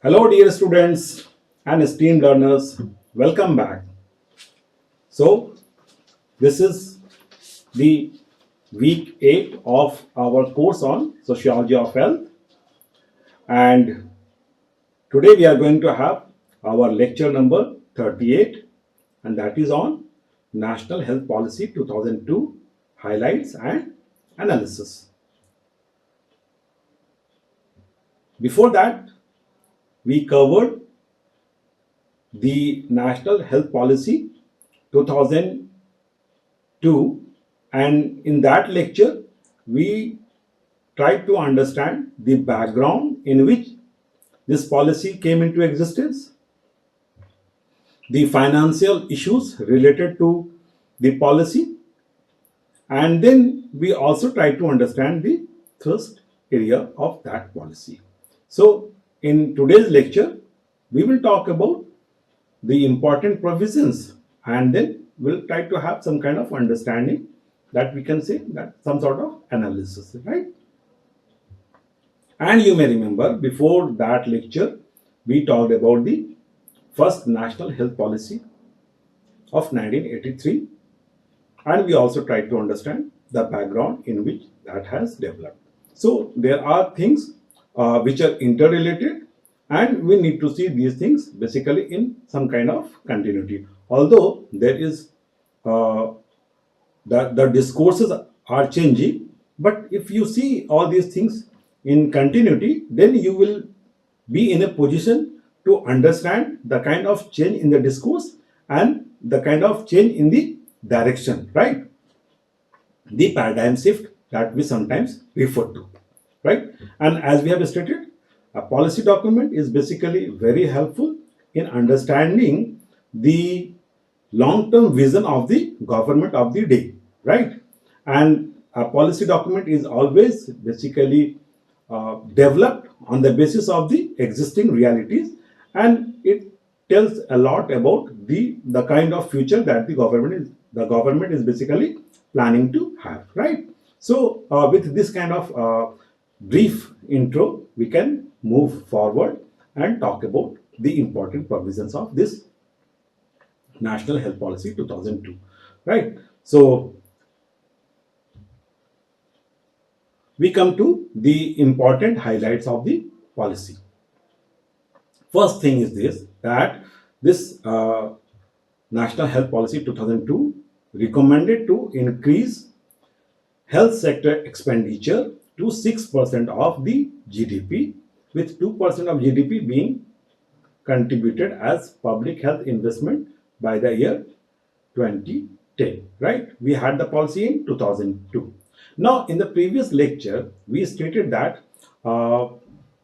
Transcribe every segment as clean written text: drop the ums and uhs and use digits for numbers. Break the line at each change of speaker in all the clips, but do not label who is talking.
Hello, dear students and esteemed learners. Welcome back. So, this is the week 8 of our course on Sociology of Health, and today we are going to have our lecture number 38, and that is on National Health Policy 2002 highlights and analysis. Before that, we covered the National Health Policy 2002, and in that lecture we tried to understand the background in which this policy came into existence, the financial issues related to the policy, and then we also tried to understand the thrust area of that policy. So in today's lecture we will talk about the important provisions, and then we'll try to have some kind of understanding that we can say that some sort of analysis, right? And you may remember before that lecture we talked about the first national health policy of 1983, and we also tried to understand the background in which that has developed. So there are things which are interrelated, and we need to see these things basically in some kind of continuity. Although there is the discourses are changing, but if you see all these things in continuity, then you will be in a position to understand the kind of change in the discourse and the kind of change in the direction, right? The paradigm shift that we sometimes refer to, right? And as we have stated, a policy document is basically very helpful in understanding the long-term vision of the government of the day, right? And a policy document is always basically developed on the basis of the existing realities, and it tells a lot about the kind of future that the government is basically planning to have, right? So with this kind of brief intro, we can move forward and talk about the important provisions of this National Health Policy 2002, right? So we come to the important highlights of the policy. First thing is this, that this National Health Policy 2002 recommended to increase health sector expenditure to 6% of the GDP, with 2% of GDP being contributed as public health investment by the year 2010, right? We had the policy in 2002. Now, in the previous lecture, we stated that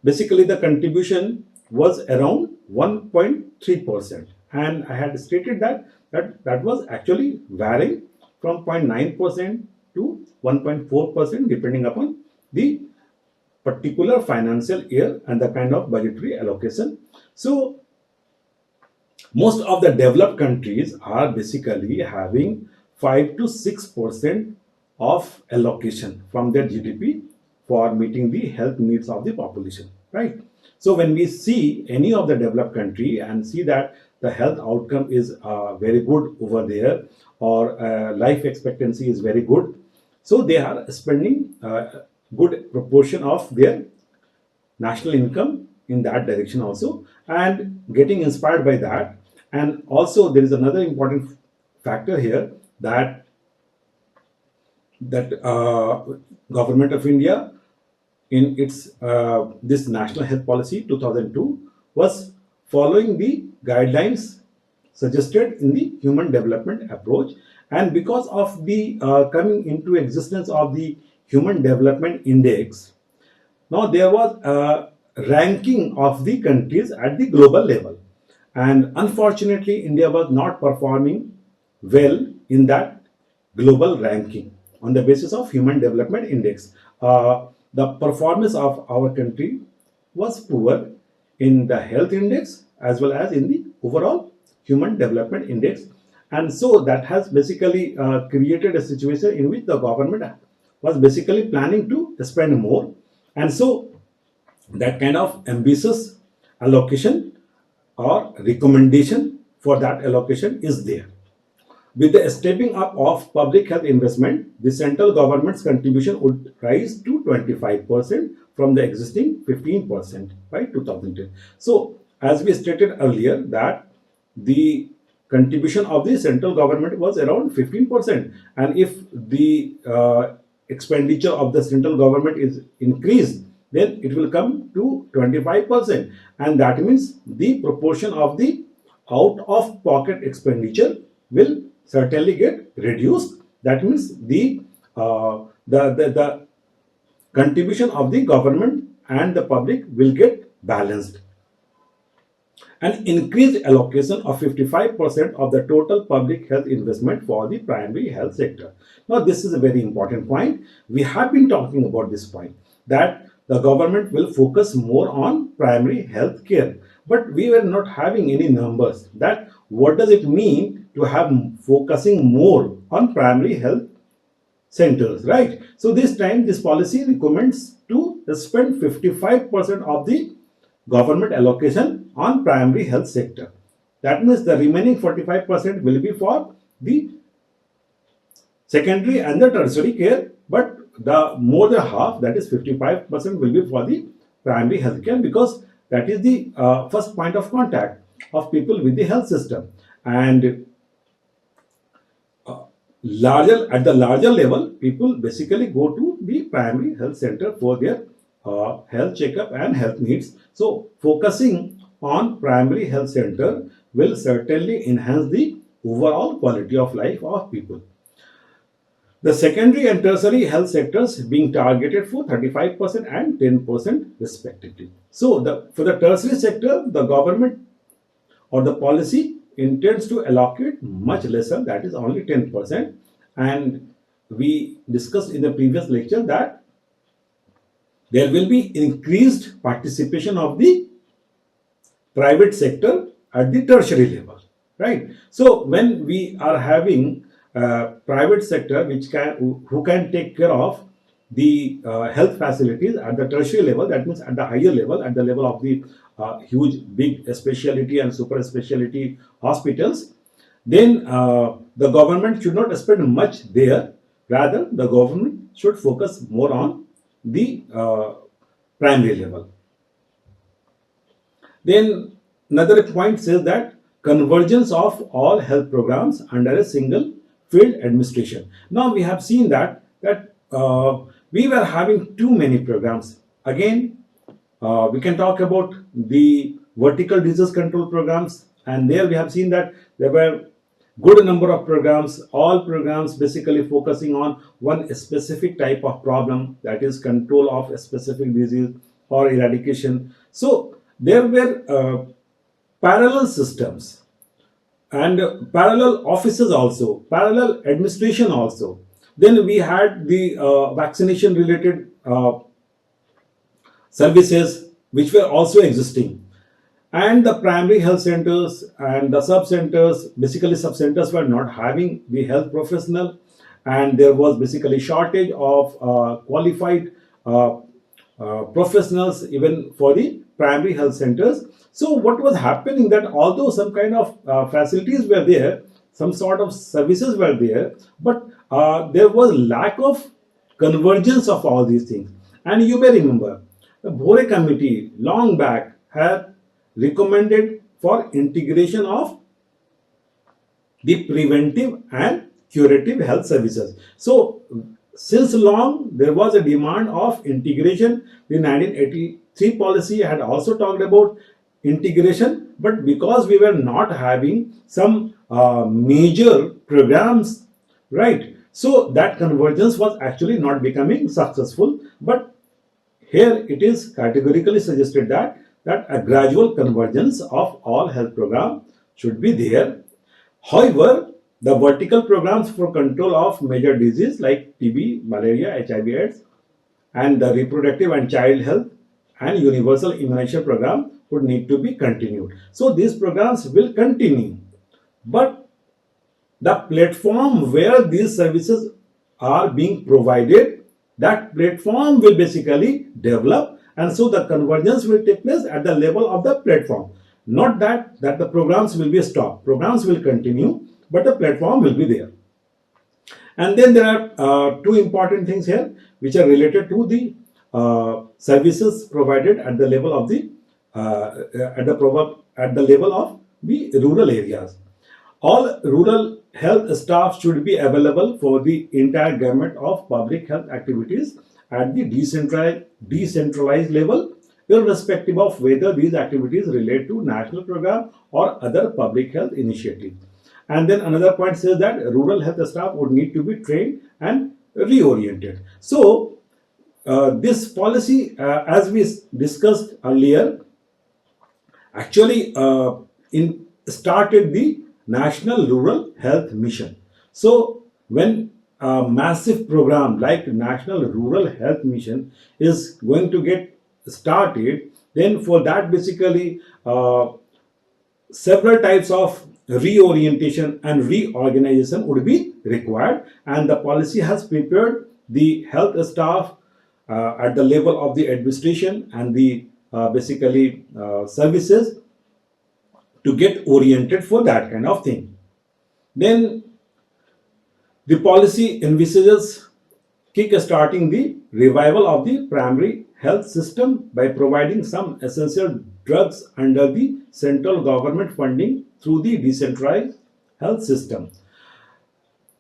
basically the contribution was around 1.3%, and I had stated that was actually varying from 0.9% to 1.4% depending upon the particular financial year and the kind of budgetary allocation. So most of the developed countries are basically having 5 to 6% of allocation from their GDP for meeting the health needs of the population, right? So when we see any of the developed country and see that the health outcome is very good over there, or life expectancy is very good, so they are spending a good proportion of their national income in that direction also, and getting inspired by that. And also there is another important factor here, that government of India in its this National Health Policy 2002 was following the guidelines suggested in the Human Development Approach, and because of the coming into existence of the Human Development Index, now there was a ranking of the countries at the global level, and unfortunately India was not performing well in that global ranking on the basis of Human Development Index. The performance of our country was poor in the health index as well as in the overall Human Development Index, and so that has basically created a situation in which the government was basically planning to spend more, and so that kind of ambitious allocation or recommendation for that allocation is there. With the stepping up of public health investment, the central government's contribution would rise to 25% from the existing 15% by 2010. So, as we stated earlier, that the contribution of the central government was around 15%, and if the expenditure of the central government is increased, then it will come to 25%, and that means the proportion of the out of pocket expenditure will certainly get reduced. That means the contribution of the government and the public will get balanced. An increased allocation of 55% of the total public health investment for the primary health sector. Now, this is a very important point. We have been talking about this point, that the government will focus more on primary health care, but we were not having any numbers. That what does it mean to have focusing more on primary health centers, right? So this time, this policy recommends to spend 55% of the government allocation on primary health sector. That means the remaining 45% will be for the secondary and the tertiary care, but the more than half, that is 55%, will be for the primary health care, because that is the first point of contact of people with the health system. And larger at the larger level, people basically go to the primary health center for their health checkup and health needs. So focusing on primary health center will certainly enhance the overall quality of life of people. The secondary and tertiary health sectors being targeted for 35% and 10% respectively. So for the tertiary sector, the government or the policy intends to allocate much lesser, that is only 10%. And we discussed in the previous lecture that there will be increased participation of the private sector at the tertiary level, right? So when we are having private sector who can take care of the health facilities at the tertiary level, that means at the higher level, at the level of the huge big specialty and super specialty hospitals, then the government should not spend much there. Rather, the government should focus more on the primary level. Then another point says that convergence of all health programs under a single field administration. Now we have seen that we were having too many programs. Again, we can talk about the vertical disease control programs, and there we have seen that there were good number of programs, all programs basically focusing on one specific type of problem, that is control of a specific disease or eradication. So there were parallel systems and parallel offices also, parallel administration also. Then we had the vaccination related services which were also existing, and the primary health centers and the sub centers, basically sub centers were not having the health professional, and there was basically shortage of qualified professionals even for the primary health centers. So what was happening, that although some kind of facilities were there, some sort of services were there, but there was lack of convergence of all these things. And you may remember the Bhore committee long back had recommended for integration of the preventive and curative health services. So since long there was a demand of integration. The 1983 policy had also talked about integration, but because we were not having some major programs, right, so that convergence was actually not becoming successful. But here it is categorically suggested that a gradual convergence of all health programs should be there. However, the vertical programs for control of major disease like TB, malaria, HIV/AIDS, and the reproductive and child health and universal immunization program would need to be continued. So these programs will continue, but the platform where these services are being provided, that platform will basically develop, and so the convergence will take place at the level of the platform. Not that the programs will be stopped. Programs will continue, but the platform will be there. And then there are two important things here which are related to the services provided at the level of the at the level of the rural areas. All rural health staff should be available for the entire gamut of public health activities at the decentralized level, irrespective of whether these activities relate to national program or other public health initiatives. And then another point says that rural health staff would need to be trained and reoriented. So this policy, as we discussed earlier, actually in started the National Rural Health Mission. So when a massive program like National Rural Health Mission is going to get started, then for that basically several types of reorientation and reorganization would be required, and the policy has prepared the health staff at the level of the administration and the basically services to get oriented for that kind of thing. Then the policy envisages kick-starting the revival of the primary health system by providing some essential drugs under the central government funding through the decentralized health system.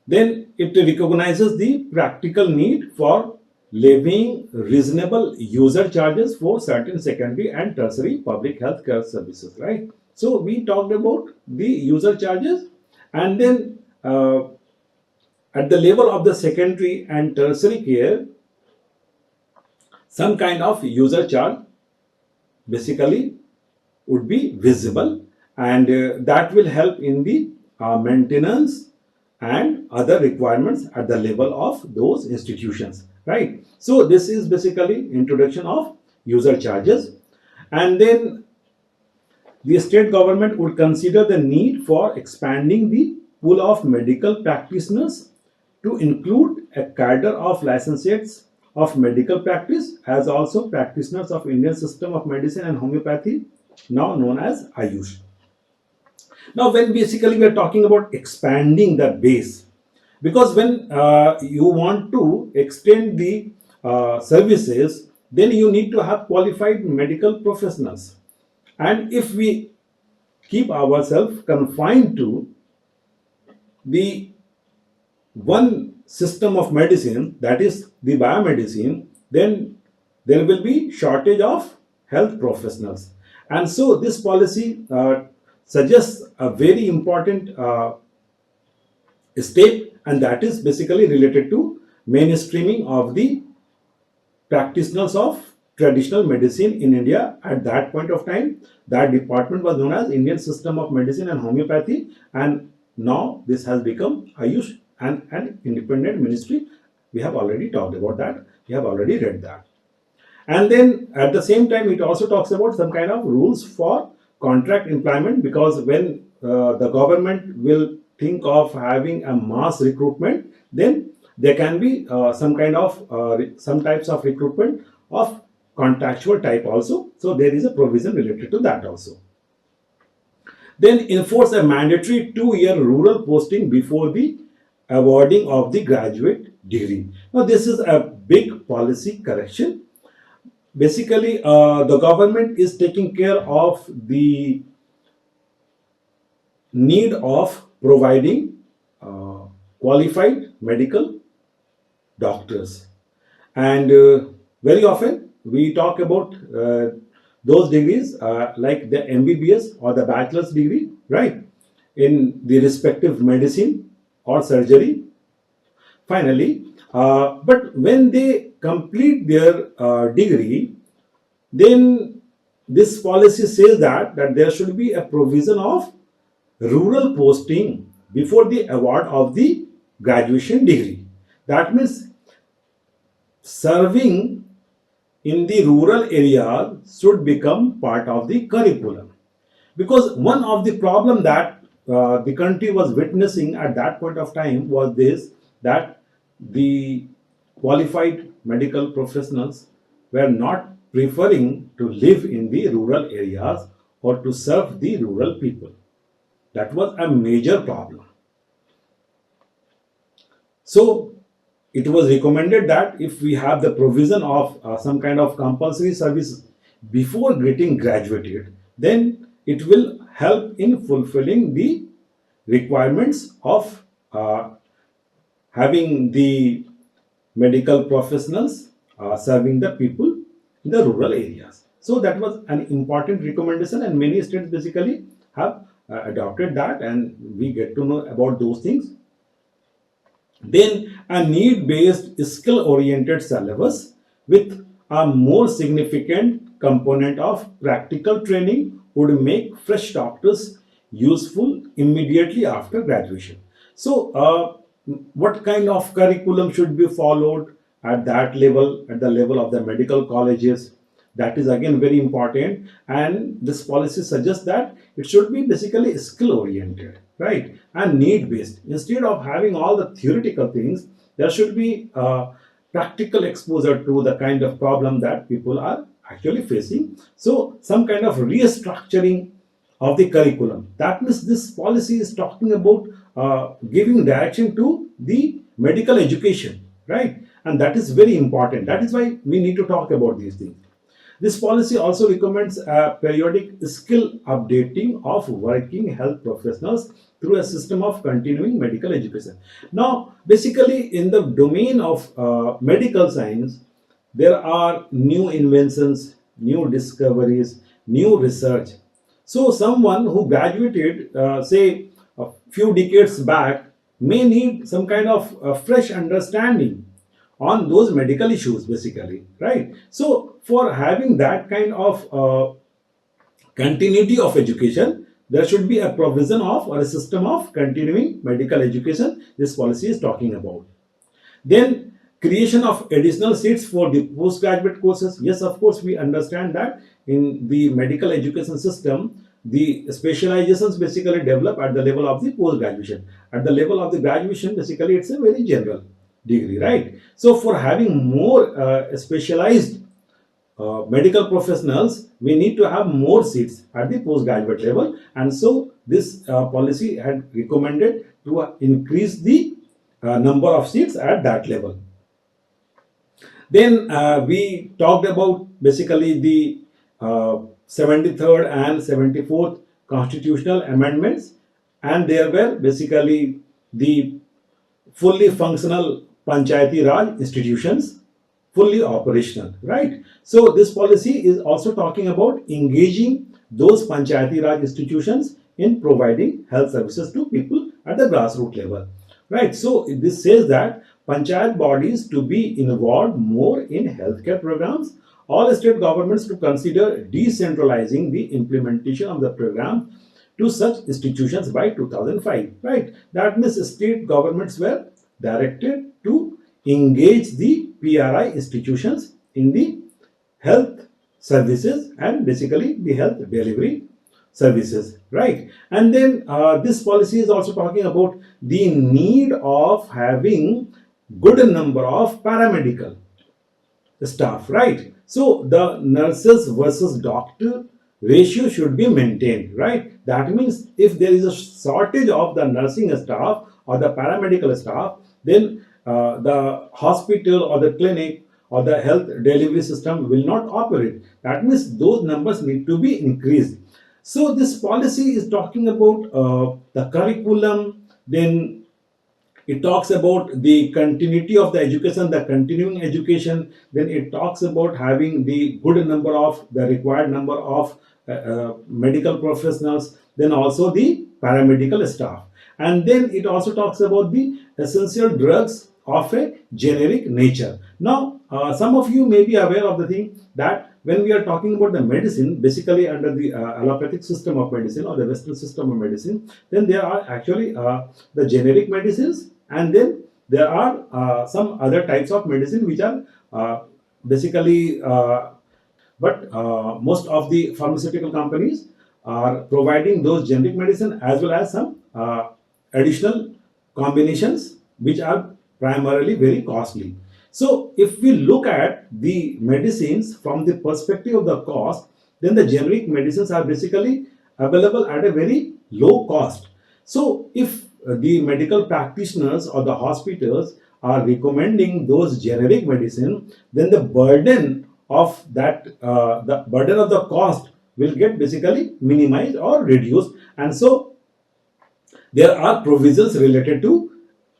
Then it recognizes the practical need for levying reasonable user charges for certain secondary and tertiary public health care services, right? So we talked about the user charges, and then at the level of the secondary and tertiary care, some kind of user charge basically would be visible, and that will help in the maintenance and other requirements at the level of those institutions, right? So this is basically introduction of user charges. And then the state government would consider the need for expanding the pool of medical practitioners to include a cadre of licentiates of medical practice as also practitioners of Indian system of medicine and homeopathy, now known as Ayush. Now, when basically we are talking about expanding the base, because when you want to extend the services, then you need to have qualified medical professionals. And if we keep ourselves confined to the one system of medicine, that is the biomedicine, then there will be shortage of health professionals. And so this policy suggests a very important step, and that is basically related to mainstreaming of the practitioners of traditional medicine in India. At that point of time, that department was known as Indian System of Medicine and Homeopathy, and now this has become Ayush and an independent ministry. We have already talked about that. We have already read that. And then at the same time, it also talks about some kind of rules for contract employment, because when the government will think of having a mass recruitment, then there can be some kind of some types of recruitment of contractual type also. So there is a provision related to that also. Then enforce a mandatory 2-year rural posting before the awarding of the graduate degree. Now this is a big policy correction. Basically, the government is taking care of the need of providing qualified medical doctors, and very often we talk about those degrees like the MBBS or the bachelor's degree, right, in the respective medicine or surgery. Finally, but when they complete their degree, then this policy says that there should be a provision of rural posting before the award of the graduation degree. That means serving in the rural area should become part of the curriculum, because one of the problem that the country was witnessing at that point of time was this, that the qualified medical professionals were not preferring to live in the rural areas or to serve the rural people. That was a major problem. So it was recommended that if we have the provision of some kind of compulsory service before getting graduated, then it will help in fulfilling the requirements of having the medical professionals serving the people in the rural areas. So that was an important recommendation, and many states basically have adopted that, and we get to know about those things. Then a need-based skill-oriented syllabus with a more significant component of practical training would make fresh doctors useful immediately after graduation. So, what kind of curriculum should be followed at that level, at the level of the medical colleges? That is again very important, and this policy suggests that it should be basically skill oriented, right, and need based. Instead of having all the theoretical things, there should be practical exposure to the kind of problem that people are actually facing. So some kind of restructuring of the curriculum. That means this policy is talking about giving direction to the medical education, right? And that is very important. That is why we need to talk about these things. This policy also recommends a periodic skill updating of working health professionals through a system of continuing medical education. Now, basically, in the domain of medical science, there are new inventions, new discoveries, new research. So, someone who graduated, say, a few decades back, may need some kind of fresh understanding on those medical issues, basically, right? So, for having that kind of continuity of education, there should be a provision of or a system of continuing medical education. This policy is talking about. Then creation of additional seats for the postgraduate courses. Yes, of course, we understand that in the medical education system, the specializations basically develop at the level of the post graduation. At the level of the graduation, basically, it's a very general degree, right? So, for having more specialized medical professionals, we need to have more seats at the postgraduate level, and so this policy had recommended to increase the number of seats at that level. Then we talked about basically the 73rd and 74th constitutional amendments, and there were basically the fully functional panchayati raj institutions, fully operational, right? So this policy is also talking about engaging those panchayati raj institutions in providing health services to people at the grassroots level, right? So this says that panchayat bodies to be involved more in healthcare programs, all state governments to consider decentralizing the implementation of the program to such institutions by 2005, right? That means state governments were directed to engage the PRI institutions in the health services and basically the health delivery services, right? And then this policy is also talking about the need of having good number of paramedical staff, right? So the nurses versus doctor ratio should be maintained, right? That means if there is a shortage of the nursing staff or the paramedical staff, then the hospital or the clinic or the health delivery system will not operate. That means those numbers need to be increased. So this policy is talking about the curriculum, then it talks about the continuity of the education, the continuing education. Then it talks about having the good number of the required number of medical professionals, then also the paramedical staff. And then it also talks about the essential drugs of a generic nature. Now, some of you may be aware of the thing that when we are talking about the medicine, basically under the allopathic system of medicine or the Western system of medicine, then there are actually the generic medicines, and then there are some other types of medicine which are basically but most of the pharmaceutical companies are providing those generic medicine as well as some additional combinations which are primarily very costly. So if we look at the medicines from the perspective of the cost, then the generic medicines are basically available at a very low cost. So if the medical practitioners or the hospitals are recommending those generic medicine, then the burden of the cost will get basically minimized or reduced. And so there are provisions related to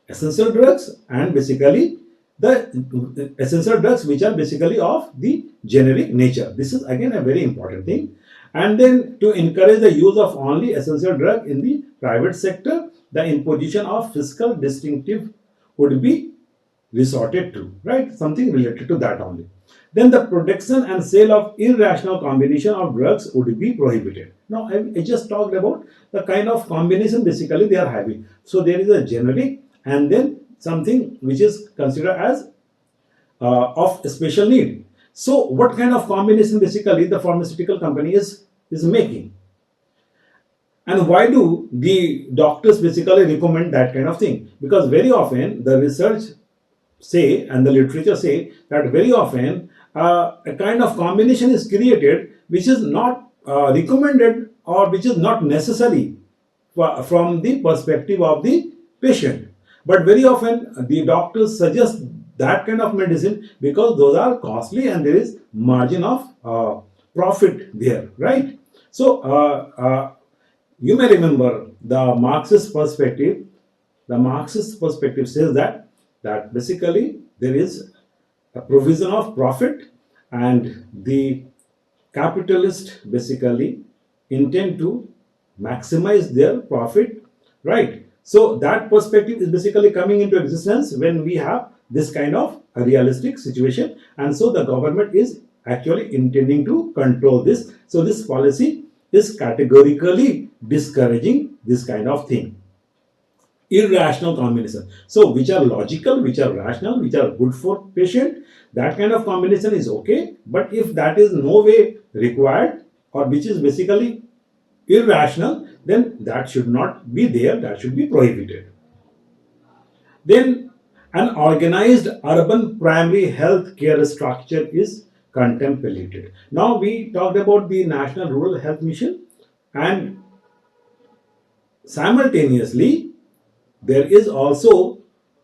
essential drugs and basically the essential drugs which are basically of the generic nature. This is again a very important thing. And then to encourage the use of only essential drug in the private sector, the imposition of fiscal distinctive would be resorted to, right? Something related to that only. Then the production and sale of irrational combination of drugs would be prohibited. Now, I just talked about the kind of combination basically they are having. So there is a generic and then something which is considered as of special need. So what kind of combination basically the pharmaceutical company is making? And why do the doctors basically recommend that kind of thing? Because very often the research say and the literature say that very often a kind of combination is created which is not recommended or which is not necessary from the perspective of the patient. But very often the doctors suggest that kind of medicine because those are costly and there is margin of profit there, right? So you may remember the Marxist perspective. The Marxist perspective says that basically there is a provision of profit and the capitalist basically intend to maximize their profit, right? So that perspective is basically coming into existence when we have this kind of a realistic situation, and so the government is actually intending to control this. So this policy is categorically discouraging this kind of thing. Irrational combination, so which are logical, which are rational, which are good for patient, that kind of combination is okay. But if that is no way required or which is basically irrational, then that should not be there, that should be prohibited. Then an organized urban primary health care structure is contemplated. Now we talked about the National Rural Health Mission, and simultaneously there is also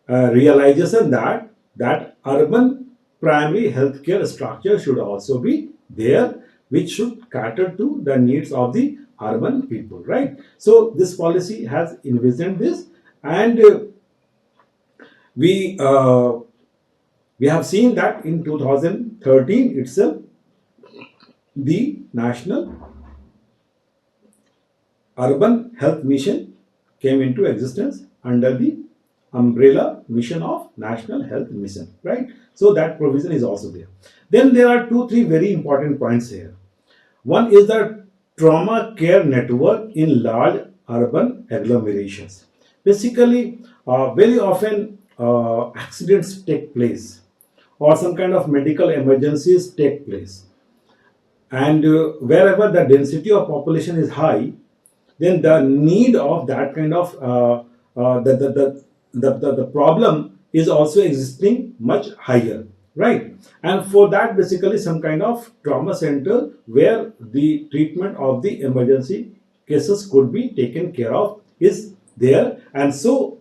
a realization that urban primary healthcare structure should also be there, which should cater to the needs of the urban people, right? So this policy has envisioned this, and we uh, we have seen that in 2013 itself the National Urban Health Mission came into existence under the umbrella mission of National Health Mission, right? So that provision is also there. Then there are two, three very important points here. One is the trauma care network in large urban agglomerations. Basically, very often accidents take place or some kind of medical emergencies take place, and wherever the density of population is high, then the need of that kind of the problem is also existing much higher, right? And for that basically some kind of trauma center where the treatment of the emergency cases could be taken care of is there. And so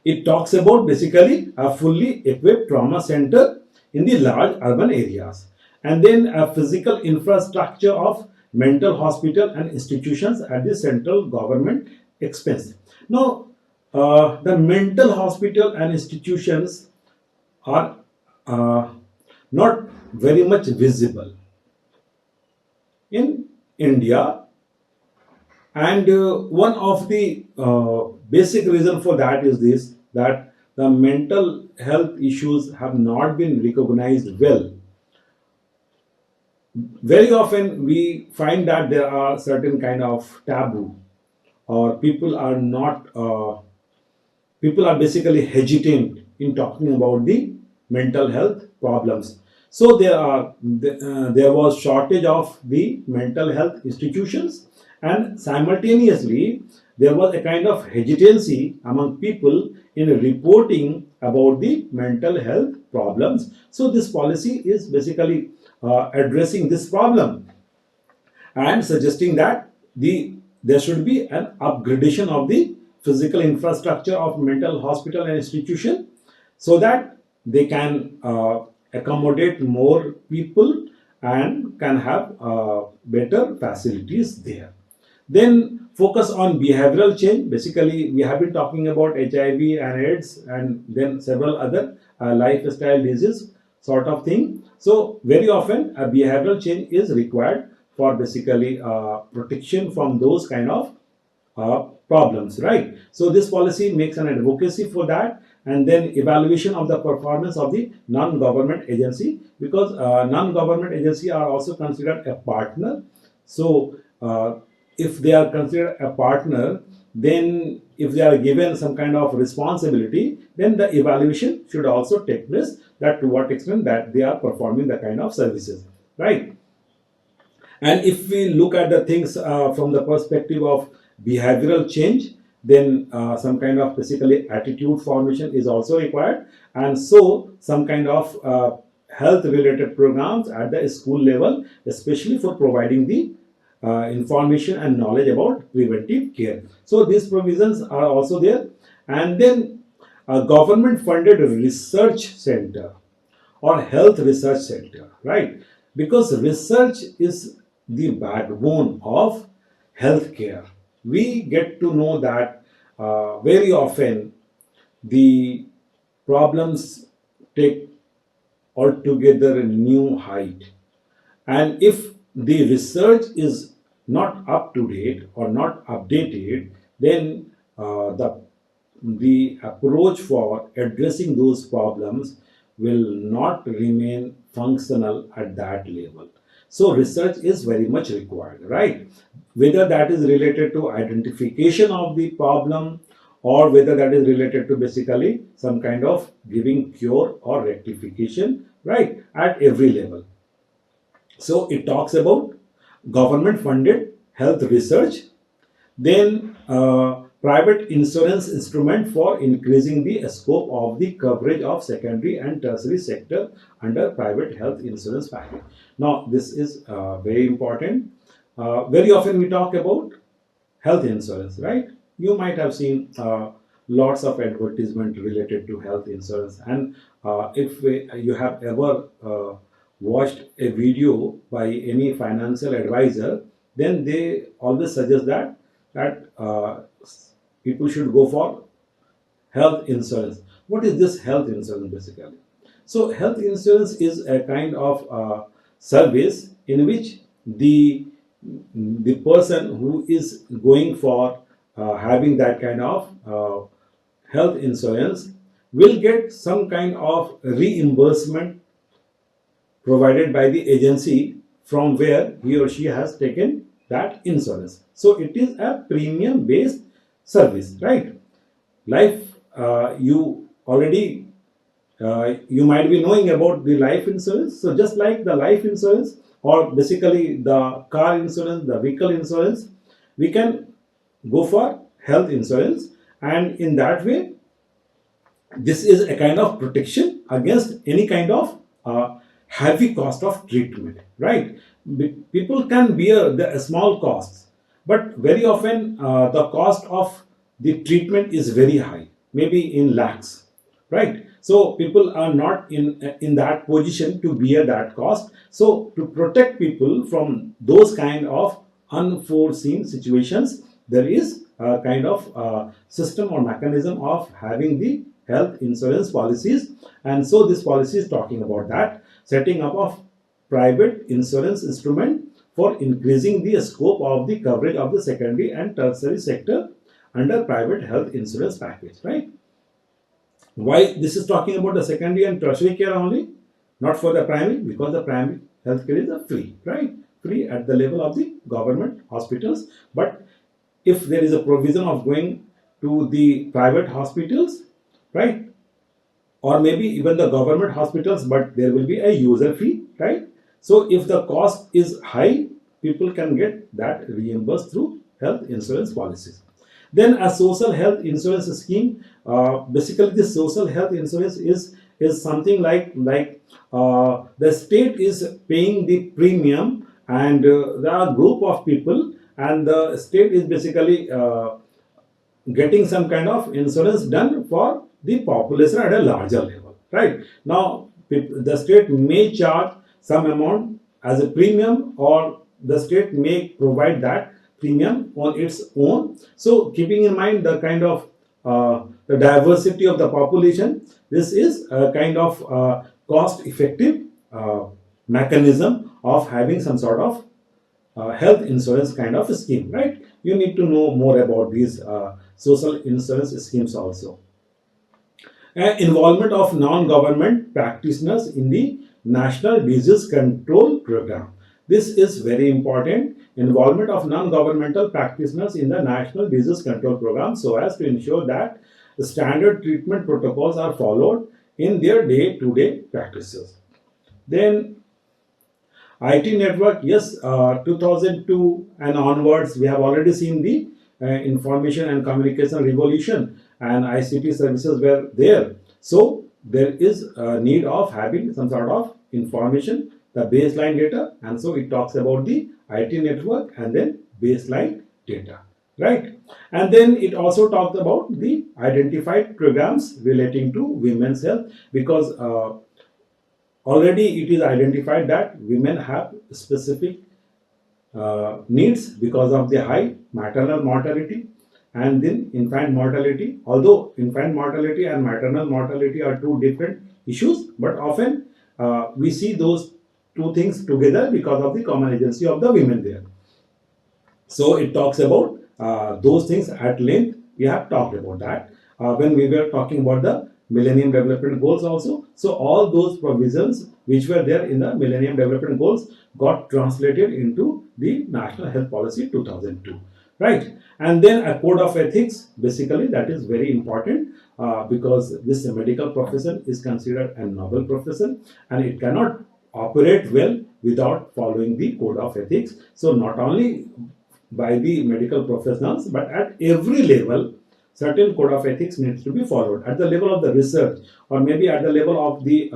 it talks about basically a fully equipped trauma center in the large urban areas, and then a physical infrastructure of mental hospital and institutions at the central government expense. Now, the mental hospital and institutions are uh, not very much visible in India, and one of the basic reason for that is this, that the mental health issues have not been recognized well. Very often we find that there are certain kind of taboo, or people are basically hesitant in talking about the mental health problems. So there was shortage of the mental health institutions, and simultaneously there was a kind of hesitancy among people in reporting about the mental health problems. So this policy is basically addressing this problem and suggesting that there should be an upgradation of the physical infrastructure of mental hospital and institution so that they can accommodate more people and can have better facilities there. Then focus on behavioral change. Basically, we have been talking about HIV and AIDS and then several other lifestyle diseases sort of thing. So very often a behavioral change is required for basically protection from those kind of problems, right? So this policy makes an advocacy for that, and then evaluation of the performance of the non-government agency, because non-government agency are also considered a partner. So if they are considered a partner, then if they are given some kind of responsibility, then the evaluation should also take place, that to what extent that they are performing the kind of services, right? And if we look at the things from the perspective of behavioral change, then some kind of basically attitude formation is also required. And so some kind of health related programs at the school level, especially for providing the information and knowledge about preventive care. So these provisions are also there. And then a government funded research center or health research center, right? Because research is the backbone of healthcare. We get to know that very often the problems take altogether a new height. And if the research is not up to date or not updated, then the approach for addressing those problems will not remain functional at that level. So research is very much required, right? Whether that is related to identification of the problem or whether that is related to basically some kind of giving cure or rectification, right, at every level. So it talks about government funded health research, then private insurance instrument for increasing the scope of the coverage of secondary and tertiary sector under private health insurance package. Now this is very important. Very often we talk about health insurance, right? You might have seen lots of advertisement related to health insurance, and if you have ever watched a video by any financial advisor, then they always suggest that people should go for health insurance. What is this health insurance basically? So health insurance is a kind of service in which the person who is going for having that kind of health insurance will get some kind of reimbursement provided by the agency from where he or she has taken that insurance. So it is a premium based service, right? Life, you already you might be knowing about the life insurance. So just like the life insurance or basically the car insurance, the vehicle insurance, we can go for health insurance, and in that way this is a kind of protection against any kind of heavy cost of treatment, right? People can bear the small costs, but very often the cost of the treatment is very high, maybe in lakhs, right? So people are not in that position to bear that cost. So to protect people from those kind of unforeseen situations, there is a kind of system or mechanism of having the health insurance policies. And so this policy is talking about that setting up of private insurance instrument for increasing the scope of the coverage of the secondary and tertiary sector under private health insurance package, right? Why this is talking about the secondary and tertiary care only, not for the primary? Because the primary health care is a free, right? Free at the level of the government hospitals. But if there is a provision of going to the private hospitals, right, or maybe even the government hospitals, but there will be a user fee, right? So if the cost is high, people can get that reimbursed through health insurance policies. Then a social health insurance scheme. Basically, this social health insurance is something like the state is paying the premium, and there are a group of people, and the state is basically getting some kind of insurance done for the population at a larger level. Right now, the state may charge some amount as a premium, or the state may provide that premium on its own. So keeping in mind the kind of the diversity of the population, this is a kind of cost effective mechanism of having some sort of health insurance kind of scheme. Right, you need to know more about these social insurance schemes also. Involvement of non-government practitioners in the National Disease Control Program. This is very important. Involvement of non-governmental practitioners in the National Disease Control Program, so as to ensure that the standard treatment protocols are followed in their day-to-day practices. Then IT network, yes, 2002 and onwards, we have already seen the information and communication revolution, and ICT services were there. So there is a need of having some sort of information, the baseline data, and so it talks about the IT network and then baseline data, right? And then it also talks about the identified programs relating to women's health, because already it is identified that women have specific needs because of the high maternal mortality and then infant mortality. Although infant mortality and maternal mortality are two different issues, but often we see those two things together because of the common agency of the women there. So it talks about those things at length. We have talked about that when we were talking about the Millennium Development Goals also. So all those provisions which were there in the Millennium Development Goals got translated into the National Health Policy 2002, right? And then a code of ethics. Basically, that is very important because this medical profession is considered a noble profession, and it cannot operate well without following the code of ethics. So not only by the medical professionals, but at every level, certain code of ethics needs to be followed at the level of the research, or maybe at the level of the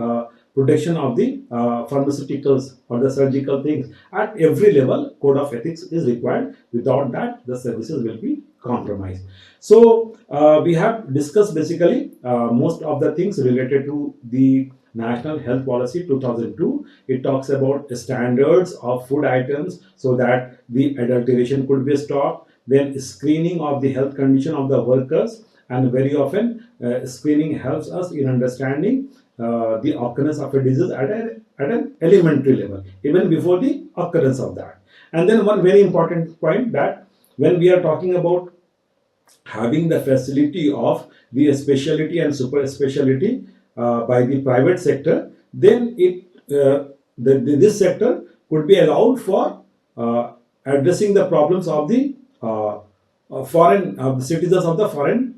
protection of the pharmaceuticals or the surgical things. At every level, code of ethics is required. Without that, the services will be compromised. So we have discussed basically most of the things related to the National Health Policy 2002. It talks about standards of food items so that the adulteration could be stopped. Then screening of the health condition of the workers, and very often screening helps us in understanding the occurrence of a disease at an elementary level, even before the occurrence of that. And then one very important point, that when we are talking about having the facility of the specialty and super specialty by the private sector, then this sector could be allowed for addressing the problems of the foreign citizens of the foreign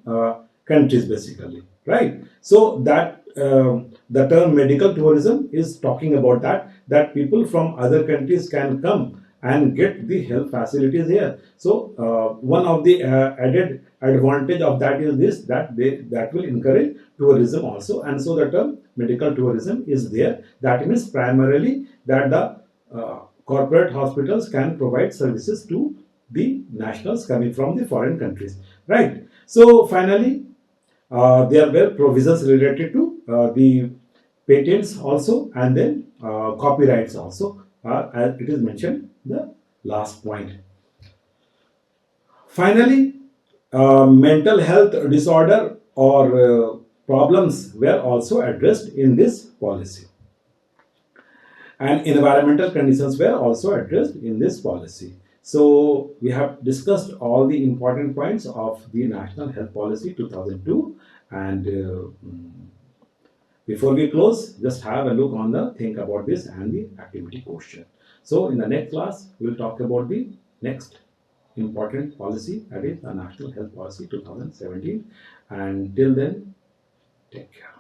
countries, basically, right? So that the term medical tourism is talking about that people from other countries can come and get the health facilities here. So one of the added advantage of that is this, that will encourage tourism also, and so the term medical tourism is there. That means primarily that the corporate hospitals can provide services to the nationals coming from the foreign countries, right? So finally, there were provisions related to the patents also, and then copyrights also, as it is mentioned the last point. Finally, mental health disorder or problems were also addressed in this policy, and environmental conditions were also addressed in this policy. So we have discussed all the important points of the National Health Policy 2002, and before we close, just have a look on the think about this and the activity question. So in the next class, we will talk about the next important policy, that is the National Health Policy 2017, and till then, take care.